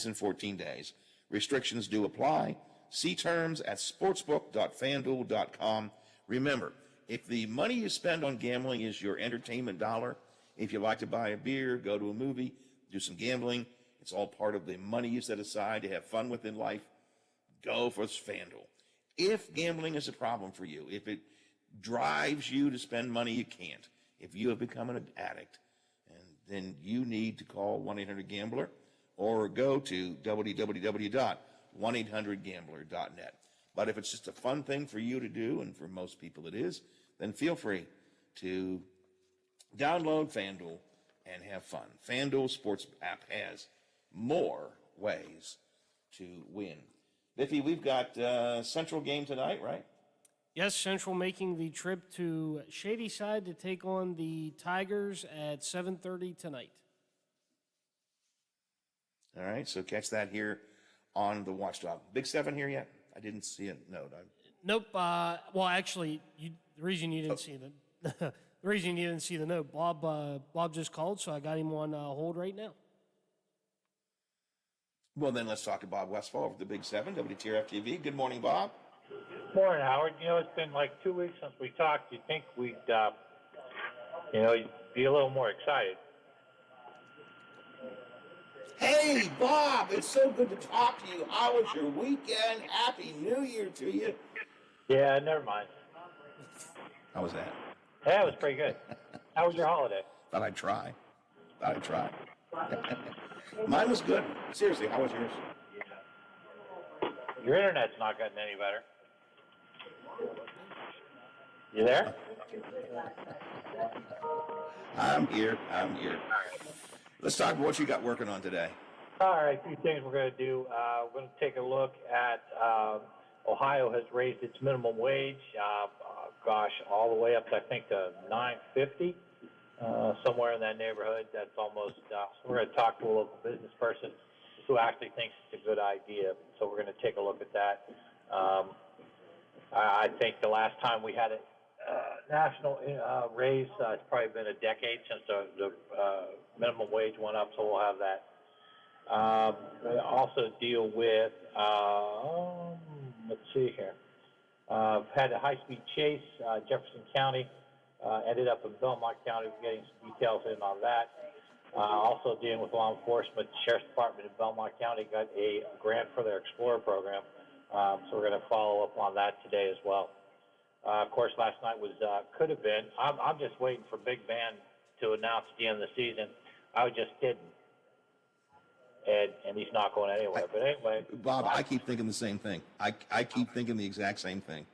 in 14 days. Restrictions do apply. See terms at sportsbook.fanduel.com. Remember, if the money you spend on gambling is your entertainment dollar, if you like to buy a beer, go to a movie, do some gambling, it's all part of the money you set aside to have fun with in life, go for FanDuel. If gambling is a problem for you, if it drives you to spend money you can't, if you have become an addict, then you need to call 1-800-GAMBLER or go to www.1800gambler.net. But if it's just a fun thing for you to do, and for most people it is, then feel free to download FanDuel and have fun. FanDuel Sports app has more ways to win. Biffy, we've got Central game tonight, right? Yes, Central making the trip to Shadyside to take on the Tigers at 7:30 tonight. All right, so catch that here on the Watchdog. Big 7 here yet? I didn't see a note. Nope. Well, actually, the reason you didn't see the reason you didn't see the note, Bob just called, so I got him on hold right now. Well, then let's talk to Bob Westfall over the Big 7, WTRF TV. Good morning, Bob. Morning, Howard. You know, it's been like 2 weeks since we talked. You'd think we'd, you'd be a little more excited. Hey, Bob, it's so good to talk to you. How was your weekend? Happy New Year to you. Yeah, never mind. How was that? Yeah, it was pretty good. How was your holiday? Thought I'd try. Mine was good. Seriously, how was yours? Your internet's not getting any better. You there? I'm here. Let's talk about what you got working on today. All right, a few things we're going to do. We're going to take a look at Ohio has raised its minimum wage, all the way up to, I think, to $9.50, somewhere in that neighborhood. That's almost, we're going to talk to a local business person who actually thinks it's a good idea. So we're going to take a look at that. I think the last time we had a national raise, it's probably been a decade since the minimum wage went up, so we'll have that. We'll also deal with, let's see here, had a high-speed chase. Jefferson County ended up in Belmont County. We're getting some details in on that. Also dealing with law enforcement, the Sheriff's Department in Belmont County got a grant for their Explorer program. So we're going to follow up on that today as well. Of course, last night was could have been. I'm just waiting for Big Ben to announce at the end of the season. I was just kidding. And he's not going anywhere. But anyway. Bob, I keep thinking the same thing. I keep thinking the exact same thing.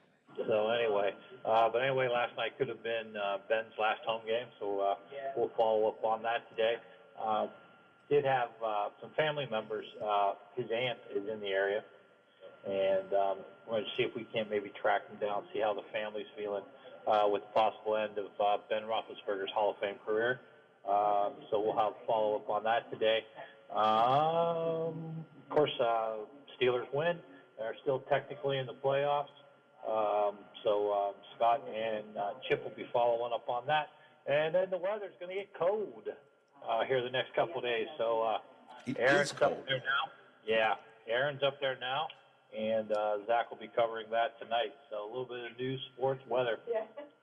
So anyway, last night could have been Ben's last home game, so we'll follow up on that today. Did have some family members. His aunt is in the area, and we're going to see if we can't maybe track him down, see how the family's feeling with the possible end of Ben Roethlisberger's Hall of Fame career. So we'll have follow up on that today. Of course, Steelers win. They're still technically in the playoffs. So Scott and Chip will be following up on that. And then the weather's going to get cold here the next couple of days. So Aaron's up there now. Yeah, Aaron's up there now. And Zach will be covering that tonight. So a little bit of news, sports, weather.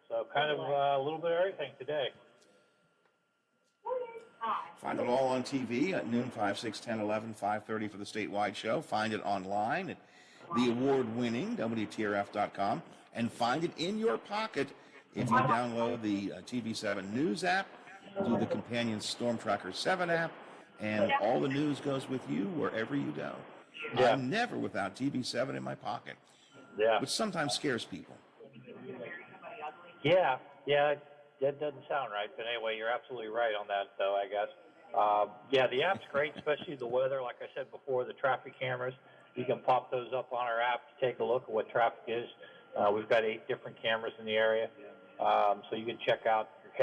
So kind of a little bit of everything today. Find it all on TV at noon, 5, 6, 10, 11, 5:30 for the statewide show. Find it online at the award-winning WTRF.com, and find it in your pocket if you download the TV7 News app, do the companion Storm Tracker 7 app, and all the news goes with you wherever you go. Yeah. I'm never without TV7 in my pocket, which sometimes scares people. Yeah, that doesn't sound right. But anyway, you're absolutely right on that, though, I guess. The app's great, especially the weather. Like I said before, the traffic cameras. You can pop those up on our app to take a look at what traffic is. We've got 8 different cameras in the area, so you can check out. If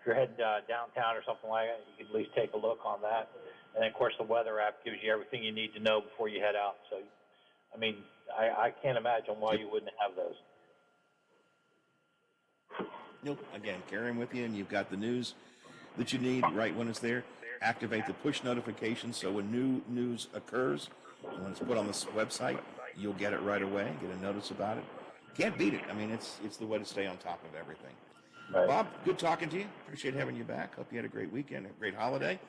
you're heading downtown or something like that, you can at least take a look on that. And then, of course, the weather app gives you everything you need to know before you head out. So, I mean, I can't imagine why you wouldn't have those. Nope. Again, carry them with you, and you've got the news that you need right when it's there. Activate the push notifications so when new news occurs, and when it's put on this website, you'll get it right away, get a notice about it. Can't beat it. I mean, it's the way to stay on top of everything. Right. Bob, good talking to you. Appreciate having you back. Hope you had a great weekend, a great holiday.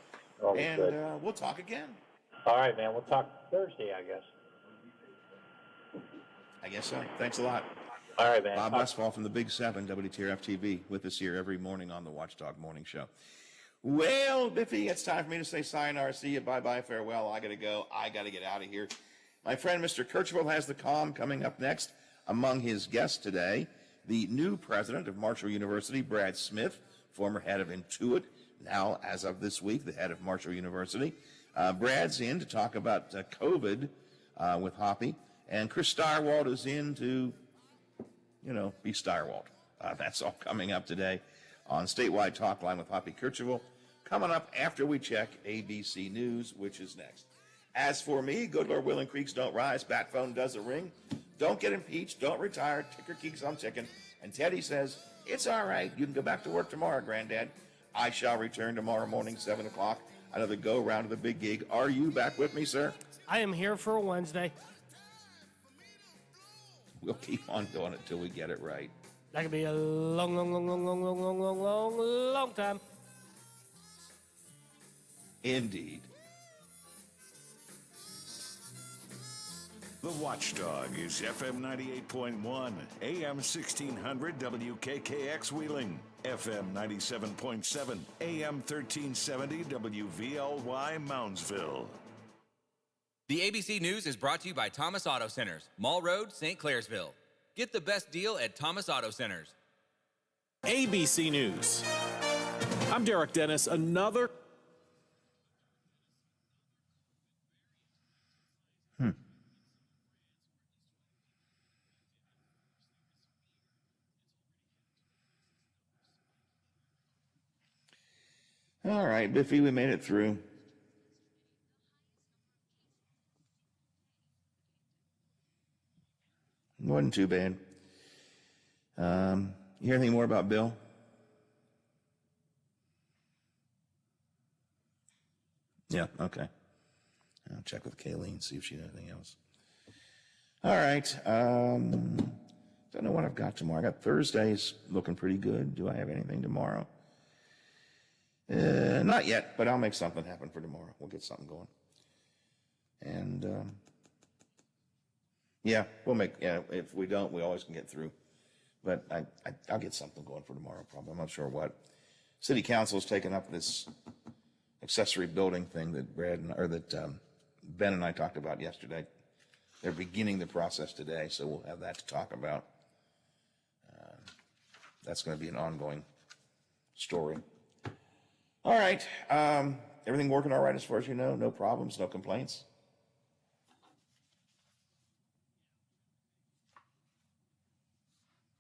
And we'll talk again. All right, man. We'll talk Thursday, I guess. I guess so. Thanks a lot. All right, man. Bob Westfall from the Big 7, WTRF TV, with us here every morning on the Watchdog Morning Show. Well, Biffy, it's time for me to say sayonara, see you, bye-bye, farewell. I got to go. I got to get out of here. My friend, Mr. Kirchville, has the calm coming up next. Among his guests today, the new president of Marshall University, Brad Smith, former head of Intuit, now, as of this week, the head of Marshall University. Brad's in to talk about COVID with Hoppy. And Chris Starwald is in to, be Starwald. That's all coming up today on Statewide Talk Line with Hoppy Kirchville. Coming up after we check ABC News, which is next. As for me, good Lord willing, creeks don't rise, bat phone doesn't ring. Don't get impeached, don't retire, ticker keeps on ticking. And Teddy says, it's all right, you can go back to work tomorrow, Granddad. I shall return tomorrow morning, 7 o'clock. Another go-round of the big gig. Are you back with me, sir? I am here for a Wednesday. We'll keep on doing it till we get it right. That could be a long time. Indeed. The Watchdog is FM 98.1, AM 1600 WKKX Wheeling, FM 97.7, AM 1370 WVLY Moundsville. The ABC News is brought to you by Thomas Auto Centers, Mall Road, St. Clairsville. Get the best deal at Thomas Auto Centers. ABC News. I'm Derek Dennis. Another. All right, Biffy, we made it through. Wasn't too bad. You hear anything more about Bill? Yeah, okay. I'll check with Kayleen, see if she knows anything else. All right. Don't know what I've got tomorrow. I got Thursdays looking pretty good. Do I have anything tomorrow? Not yet, but I'll make something happen for tomorrow. We'll get something going. And, yeah, if we don't, we always can get through. But I'll get something going for tomorrow, probably. I'm not sure what. City Council's taken up this accessory building thing that Ben and I talked about yesterday. They're beginning the process today, so we'll have that to talk about. That's going to be an ongoing story. All right. Everything working all right as far as you know? No problems, no complaints?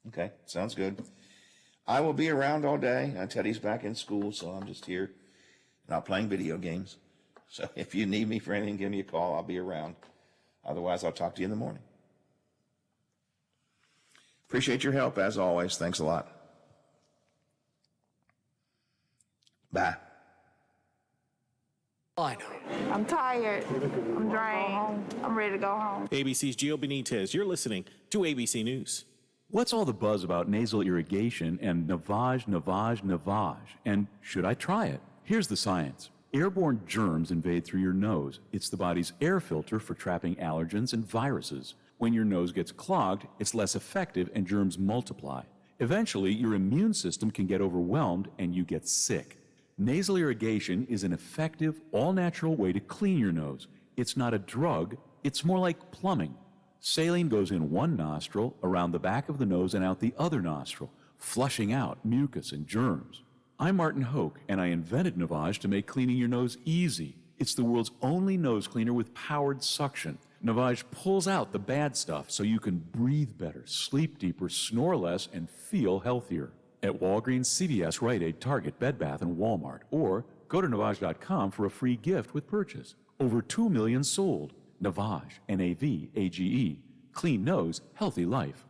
Okay, sounds good. I will be around all day. Teddy's back in school, so I'm just here, not playing video games. So if you need me for anything, give me a call. I'll be around. Otherwise, I'll talk to you in the morning. Appreciate your help, as always. Thanks a lot. Bye. I'm tired. I'm drained. I'm ready to go home. ABC's Gio Benitez. You're listening to ABC News. What's all the buzz about nasal irrigation and Navage? And should I try it? Here's the science. Airborne germs invade through your nose. It's the body's air filter for trapping allergens and viruses. When your nose gets clogged, it's less effective and germs multiply. Eventually, your immune system can get overwhelmed and you get sick. Nasal irrigation is an effective, all-natural way to clean your nose. It's not a drug, it's more like plumbing. Saline goes in one nostril, around the back of the nose, and out the other nostril, flushing out mucus and germs. I'm Martin Hoke, and I invented Navage to make cleaning your nose easy. It's the world's only nose cleaner with powered suction. Navage pulls out the bad stuff so you can breathe better, sleep deeper, snore less, and feel healthier. At Walgreens, CVS, Rite Aid, Target, Bed Bath, and Walmart. Or go to Navage.com for a free gift with purchase. Over 2 million sold. Navage, Navage. Clean nose, healthy life.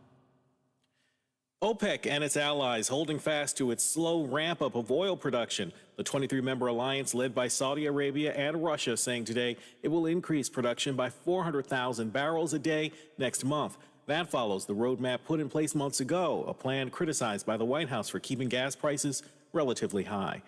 OPEC and its allies holding fast to its slow ramp-up of oil production. The 23-member alliance led by Saudi Arabia and Russia saying today it will increase production by 400,000 barrels a day next month. That follows the roadmap put in place months ago, a plan criticized by the White House for keeping gas prices relatively high.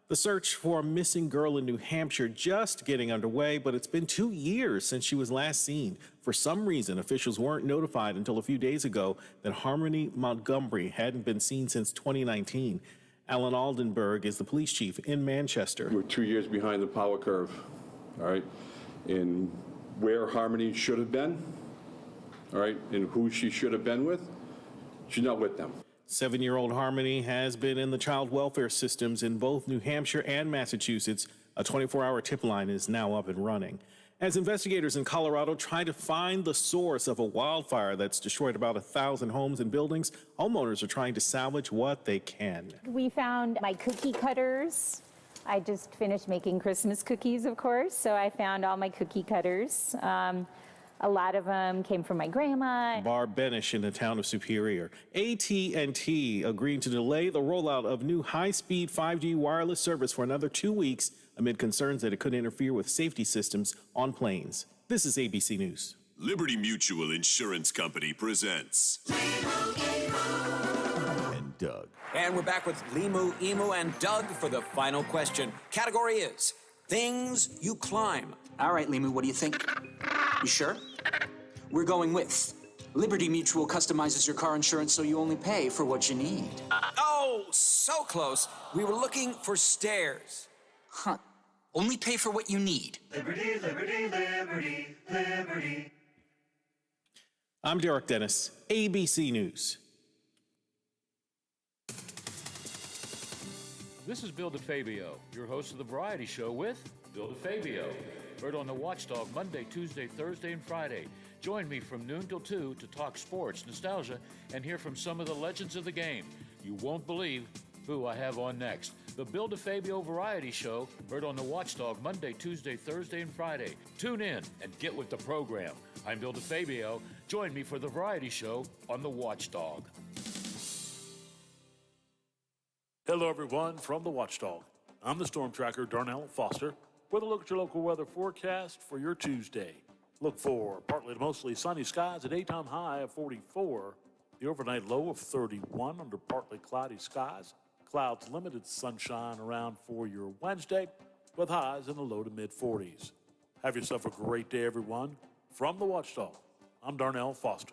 The search for a missing girl in New Hampshire just getting underway, but it's been 2 years since she was last seen. For some reason, officials weren't notified until a few days ago that Harmony Montgomery hadn't been seen since 2019. Alan Aldenberg is the police chief in Manchester. We're 2 years behind the power curve, all right, in where Harmony should have been, all right, and who she should have been with. She's not with them. 7-year-old Harmony has been in the child welfare systems in both New Hampshire and Massachusetts. A 24-hour tip line is now up and running. As investigators in Colorado try to find the source of a wildfire that's destroyed about 1,000 homes and buildings, homeowners are trying to salvage what they can. We found my cookie cutters. I just finished making Christmas cookies, of course, so I found all my cookie cutters. A lot of them came from my grandma. Barb Benish in the town of Superior. AT&T agreeing to delay the rollout of new high-speed 5G wireless service for another 2 weeks amid concerns that it could interfere with safety systems on planes. This is ABC News. Liberty Mutual Insurance Company presents and Doug. And we're back with Limu, Emu, and Doug for the final question. Category is things you climb. All right, Limu, what do you think? You sure? We're going with Liberty Mutual customizes your car insurance so you only pay for what you need. Oh, so close. We were looking for stairs. Huh. Only pay for what you need. Liberty, liberty, liberty, liberty. I'm Derek Dennis, ABC News. This is Bill DeFabio, your host of the Variety Show with Bill DeFabio. Heard on the Watchdog Monday, Tuesday, Thursday, and Friday. Join me from noon till 2 to talk sports, nostalgia, and hear from some of the legends of the game. You won't believe who I have on next. The Bill DeFabio Variety Show, heard on the Watchdog Monday, Tuesday, Thursday, and Friday. Tune in and get with the program. I'm Bill DeFabio. Join me for the Variety Show on the Watchdog. Hello, everyone, from the Watchdog. I'm the storm tracker, Darnell Foster, with a look at your local weather forecast for your Tuesday. Look for partly to mostly sunny skies, a daytime high of 44. The overnight low of 31 under partly cloudy skies. Clouds limited sunshine around for your Wednesday with highs in the low to mid 40s. Have yourself a great day, everyone. From the Watchdog, I'm Darnell Foster.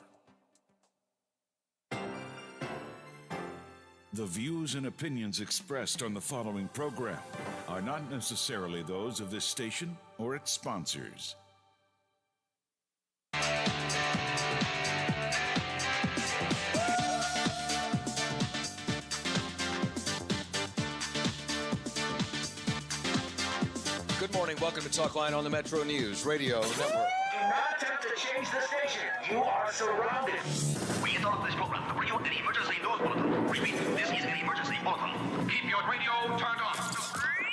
The views and opinions expressed on the following program are not necessarily those of this station or its sponsors. Good morning. Welcome to Talkline on the Metro News Radio Network. Do not attempt to change the station. You are surrounded. We interrupt this program to bring you an emergency news bulletin. Repeat, this is an emergency bulletin. Keep your radio turned on.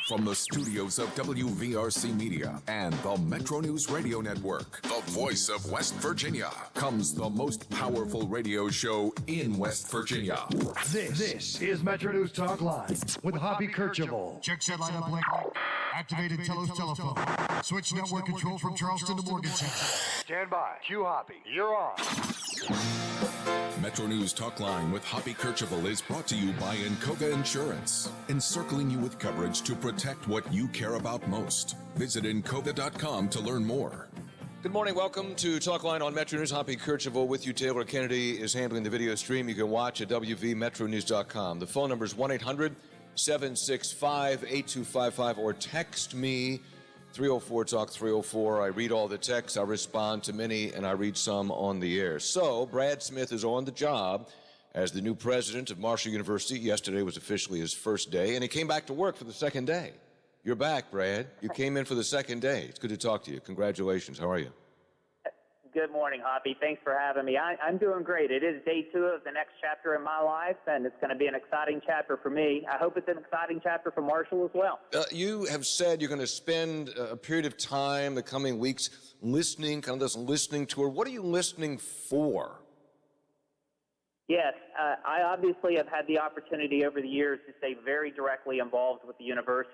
From the studios of WVRC Media and the Metro News Radio Network, the voice of West Virginia, comes the most powerful radio show in West Virginia. This is Metro News Talk Live with Hoppy Kercheval. Check set line up, link. Activated Telos telephone. Switch network control from Charleston to Morgantown. Stand by. Q Hoppy. You're on. Metro News Talk Line with Hoppy Kercheval is brought to you by Encoga Insurance, encircling you with coverage to protect what you care about most. Visit Encoga.com to learn more. Good morning. Welcome to Talkline on Metro News. Hoppy Kercheval with you. Taylor Kennedy is handling the video stream. You can watch at WVMetroNews.com. The phone number is 1-800-765-8255 or text me 304-TALK-304. I read all the texts, I respond to many, and I read some on the air. So, Brad Smith is on the job as the new president of Marshall University. Yesterday was officially his first day, and he came back to work for the second day. You're back, Brad. You came in for the second day. It's good to talk to you. Congratulations. How are you? Good morning, Hoppy. Thanks for having me. I'm doing great. It is day 2 of the next chapter in my life, and it's going to be an exciting chapter for me. I hope it's an exciting chapter for Marshall as well. You have said you're going to spend a period of time, the coming weeks, listening, kind of this listening tour. What are you listening for? Yes, I obviously have had the opportunity over the years to stay very directly involved with the university.